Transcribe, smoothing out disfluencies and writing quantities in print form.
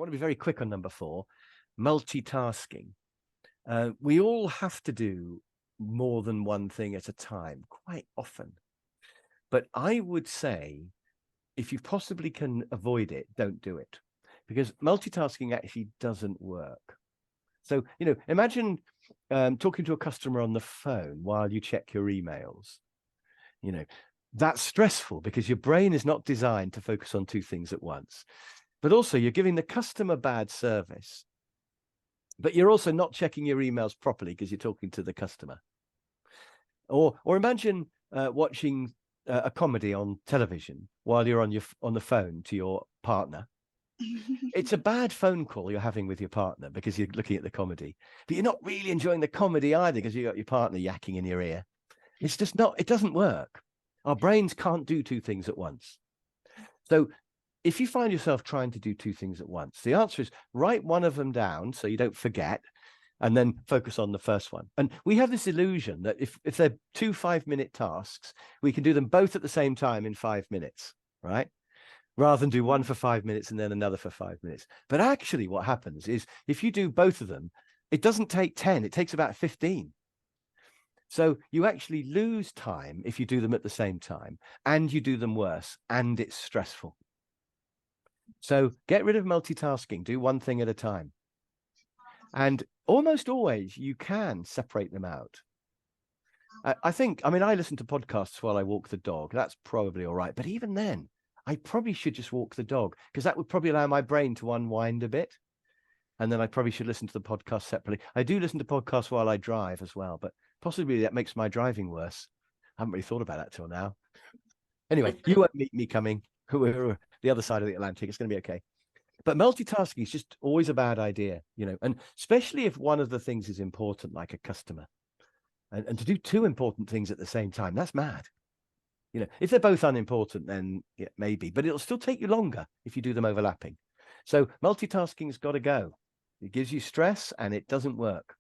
want to be very quick on number 4, multitasking. We all have to do more than one thing at a time quite often. But I would say, if you possibly can avoid it, don't do it, because multitasking actually doesn't work. So, imagine talking to a customer on the phone while you check your emails. That's stressful because your brain is not designed to focus on 2 things at once. But also you're giving the customer bad service. But you're also not checking your emails properly because you're talking to the customer. Or imagine watching a comedy on television while you're on the phone to your partner. It's a bad phone call you're having with your partner because you're looking at the comedy, but you're not really enjoying the comedy either because you got your partner yakking in your ear. It's just not, it doesn't work. Our brains can't do 2 things at once. So if you find yourself trying to do 2 things at once, the answer is write one of them down so you don't forget, and then focus on the first one. And we have this illusion that if they're 2 5-minute tasks, we can do them both at the same time in 5 minutes, right? Rather than do one for 5 minutes and then another for 5 minutes. But actually what happens is if you do both of them, it doesn't take 10, it takes about 15. So you actually lose time if you do them at the same time, and you do them worse, and it's stressful. So get rid of multitasking, do one thing at a time. And almost always you can separate them out. I listen to podcasts while I walk the dog. That's probably all right. But even then, I probably should just walk the dog, because that would probably allow my brain to unwind a bit. And then I probably should listen to the podcast separately. I do listen to podcasts while I drive as well, but possibly that makes my driving worse. I haven't really thought about that till now. Anyway, you won't meet me coming. We're the other side of the Atlantic. It's going to be okay. But multitasking is just always a bad idea, and especially if one of the things is important, like a customer. And to do 2 important things at the same time, that's mad. If they're both unimportant, then yeah, maybe, but it'll still take you longer if you do them overlapping. So multitasking's got to go. It gives you stress and it doesn't work.